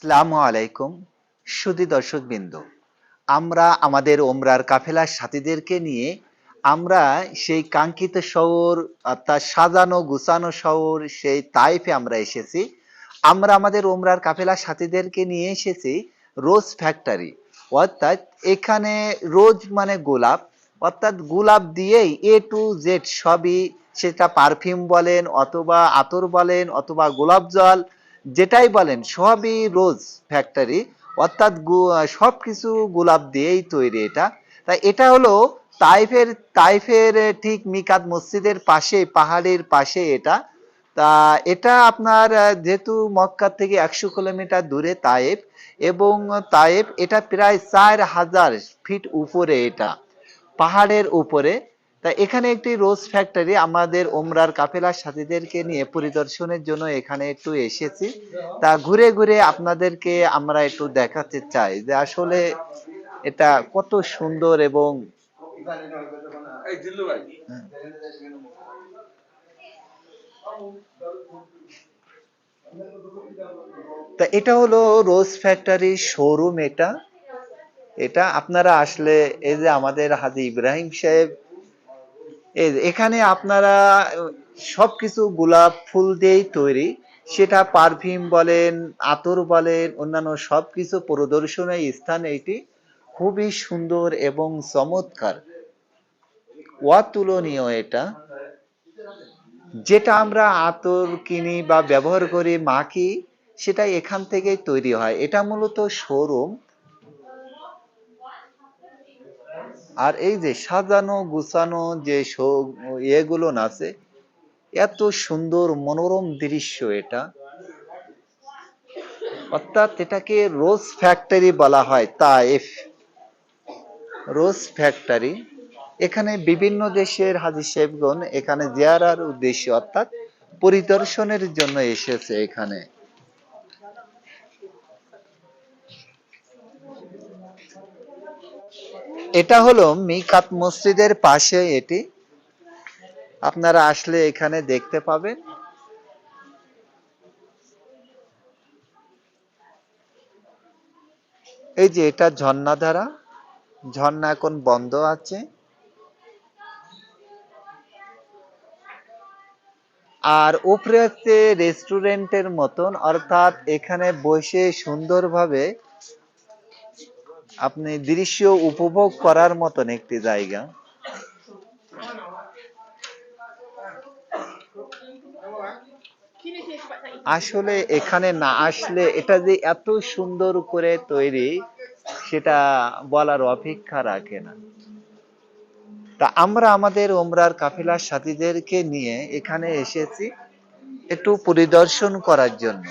আসসালামু আলাইকুম সুধী দর্শকবৃন্দ, আমরা আমাদের ওমরার কাফেলার সাথীদেরকে নিয়ে আমরা সেই কাঙ্ক্ষিত শহর অর্থাৎ সাজানো গুছানো শহর সেই তাইফে আমরা এসেছি। আমরা আমাদের ওমরার কাফেলার সাথীদেরকে নিয়ে এসেছি রোজ ফ্যাক্টরি, অর্থাৎ এখানে রোজ মানে গোলাপ, অর্থাৎ গোলাপ দিয়েই A to Z সবই, সেটা পারফিউম বলেন অথবা আতর বলেন অথবা গোলাপ জল, যেটাই বলেন সবই রোজ ফ্যাক্টরি, অর্থাৎ সবকিছু গোলাপ দিয়েই তৈরি এটা। তাই এটা হলো তাইফের তাইফের ঠিক মিকাত মসজিদের পাশে, পাহাড়ের পাশে এটা। তা এটা আপনার যেহেতু মক্কা থেকে 100 কিলোমিটার দূরে তাইফ, এবং তাইফ এটা প্রায় 4000 ফিট উপরে, এটা পাহাড়ের উপরে। তা এখানে একটি রোজ ফ্যাক্টরি, আমাদের ওমরার কাফেলার সাথীদেরকে নিয়ে পরিদর্শনের জন্য এখানে একটু এসেছি। তা ঘুরে ঘুরে আপনাদেরকে আমরা একটু দেখাতে চাই যে আসলে এটা কত সুন্দর। এবং তা এটা হলো রোজ ফ্যাক্টরির শোরুম। এটা এটা আপনারা আসলে, এই যে আমাদের হাজী ইব্রাহিম সাহেব, এখানে আপনারা সবকিছু গোলাপ ফুল দিয়েই তৈরি, সেটা পারফিউম বলেন আতর বলেন অন্যান্য সবকিছু প্রদর্শনের স্থান এটি। খুবই সুন্দর এবং চমৎকার, অতুলনীয় এটা। যেটা আমরা আতর কিনি বা ব্যবহার করি মাখি, সেটা এখান থেকেই তৈরি হয়। এটা মূলত শোরুম। আর এই যে সাজানো গুছানো যে এগুলো আছে, এত সুন্দর মনোরম দৃশ্য এটা, অর্থাৎ এটাকে রোজ ফ্যাক্টরি বলা হয়। তাইফ রোজ ফ্যাক্টরি। এখানে বিভিন্ন দেশের হাজী সাহেবগণ এখানে জিয়ারার উদ্দেশ্যে অর্থাৎ পরিদর্শনের জন্য এসেছে এখানে। এটা হলো মিকাত মসজিদের পাশে এটি, আপনারা আসলে এখানে দেখতে পাবেন। এই যে এটা ঝর্ণাধারা, ঝর্ণা এখন বন্ধ আছে। আর উপরে হচ্ছে রেস্টুরেন্টের মতন, অর্থাৎ এখানে বসে সুন্দরভাবে আপনি দৃশ্য উপভোগ করার মতন একটি জায়গা। আসলে এখানে না আসলে এটা যে এত সুন্দর করে তৈরি, সেটা বলার অপেক্ষা রাখে না। তা আমরা আমাদের ওমরার কাফিলার সাথীদেরকে নিয়ে এখানে এসেছি একটু পরিদর্শন করার জন্য।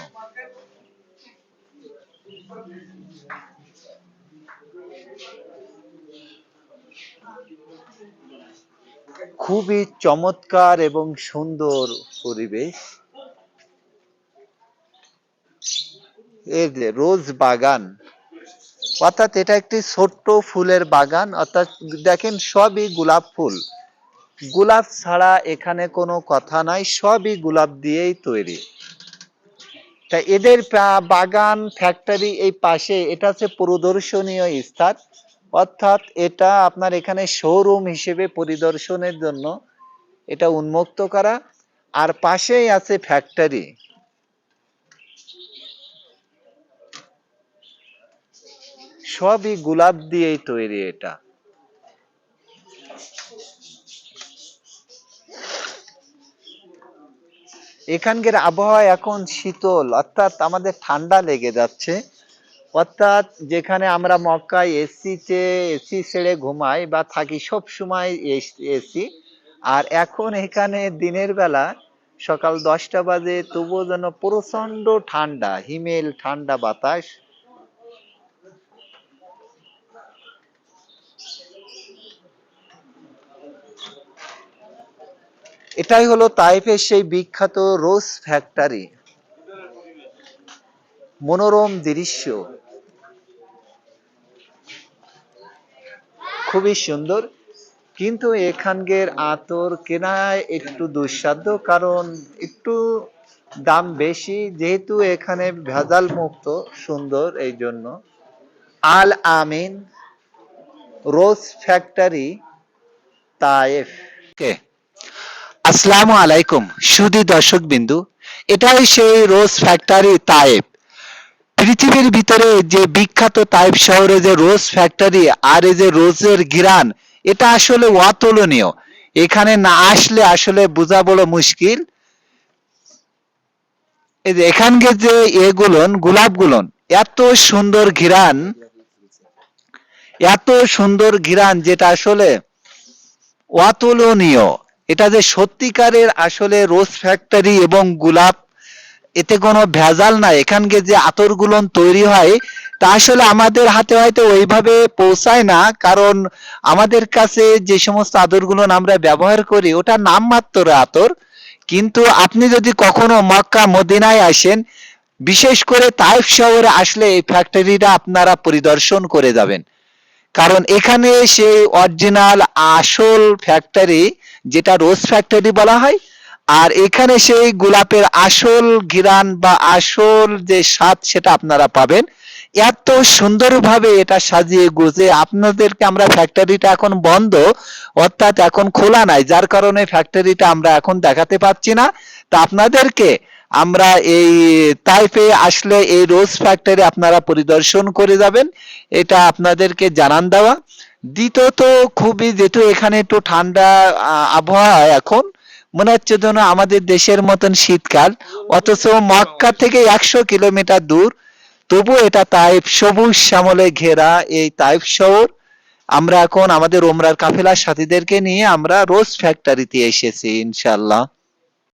খুবই চমৎকার এবং সুন্দর পরিবেশ। এই যে রোজ বাগান, অর্থাৎ এটা একটি ছোট্ট ফুলের বাগান, অর্থাৎ দেখেন সবই গোলাপ ফুল, গোলাপ ছাড়া এখানে কোনো কথা নাই, সবই গোলাপ দিয়েই তৈরি। তাই এদের বাগান ফ্যাক্টরি এই পাশে, এটা হচ্ছে প্রদর্শনীয় স্থান, অর্থাৎ এটা আপনার এখানে শোরুম হিসেবে পরিদর্শনের জন্য এটা উন্মুক্ত করা। আর পাশেই আছে ফ্যাক্টরি, সবই গোলাপ দিয়েই তৈরি এটা। এখানকার আবহাওয়া এখন শীতল, অর্থাৎ আমাদের ঠান্ডা লেগে যাচ্ছে। অর্থাৎ যেখানে আমরা মক্কায় এসি ছেড়ে ঘুমাই বা থাকি সব সময় এসি, আর এখন এখানে দিনের বেলা সকাল 10টা বাজে, তবুও যেন প্রচন্ড ঠান্ডা, হিমেল ঠান্ডা বাতাস। এটাই হলো তাইফের সেই বিখ্যাত রোজ ফ্যাক্টরি, মনোরম দৃশ্য, খুবই সুন্দর। কিন্তু এখানকার আতর কেনায় একটু দুঃসাধ্য, কারণ একটু দাম বেশি যেহেতু এখানে ভেজাল মুক্ত, সুন্দর এই জন্য। আল আমিন রোজ ফ্যাক্টরি, তায়েফ। কে আসসালামু আলাইকুম সুধী দর্শক বিন্দু, এটাই সেই রোজ ফ্যাক্টরি তায়েফ। পৃথিবীর ভিতরে যে বিখ্যাত তাইপ শহরে যে রোজ ফ্যাক্টরি আর এই যে রোজের ঘিরান, এটা আসলে অতুলনীয়। এখানে না আসলে আসলে বোঝা বড় মুশকিল। এই যে এখানকার যে গোলাপগুলোন, এত সুন্দর ঘিরান, এত সুন্দর ঘিরান যেটা আসলে অতুলনীয়। এটা যে সত্যিকারের আসলে রোজ ফ্যাক্টরি এবং গোলাপ, এতে কোনো ভেজাল নাই। এখানকে যে আতরগুলো তৈরি হয় তা আসলে আমাদের হাতে হয়তো ওইভাবে পৌঁছায় না, কারণ আমাদের কাছে যে সমস্ত আতরগুলো আমরা ব্যবহার করি ওটা নামমাত্র আতর। কিন্তু আপনি যদি কখনো মক্কা মদিনায় আসেন, বিশেষ করে তাইফ শহরে আসলে এই ফ্যাক্টরিটা আপনারা পরিদর্শন করে যাবেন। কারণ এখানে সেই অরিজিনাল আসল ফ্যাক্টরি, যেটা রোজ ফ্যাক্টরি বলা হয়, আর এখানে সেই গোলাপের আসল ঘিরান বা আসল যে স্বাদ সেটা আপনারা পাবেন। এত সুন্দরভাবে এটা সাজিয়ে গুজে আপনাদেরকে আমরা, ফ্যাক্টরিটা এখন বন্ধ, অর্থাৎ এখন খোলা নাই, যার কারণে ফ্যাক্টরিটা আমরা এখন দেখাতে পাচ্ছি না। তা আপনাদেরকে আমরা এই তাইপে আসলে এই রোজ ফ্যাক্টরি আপনারা পরিদর্শন করে যাবেন, এটা আপনাদেরকে জানান দেওয়া। দ্বিতীয়ত, খুবই যেহেতু এখানে একটু ঠান্ডা আবহাওয়া এখন, মনে হচ্ছে যেন আমাদের দেশের মতন শীতকাল, অথচ মক্কা থেকে 100 কিলোমিটার দূর, তবু এটা তাইফ সবুজ শ্যামলে ঘেরা এই তাইফ শহর। আমরা এখন আমাদের ওমরার কাফেলার সাথীদেরকে নিয়ে আমরা রোজ ফ্যাক্টরিতে এসেছি ইনশাল্লাহ।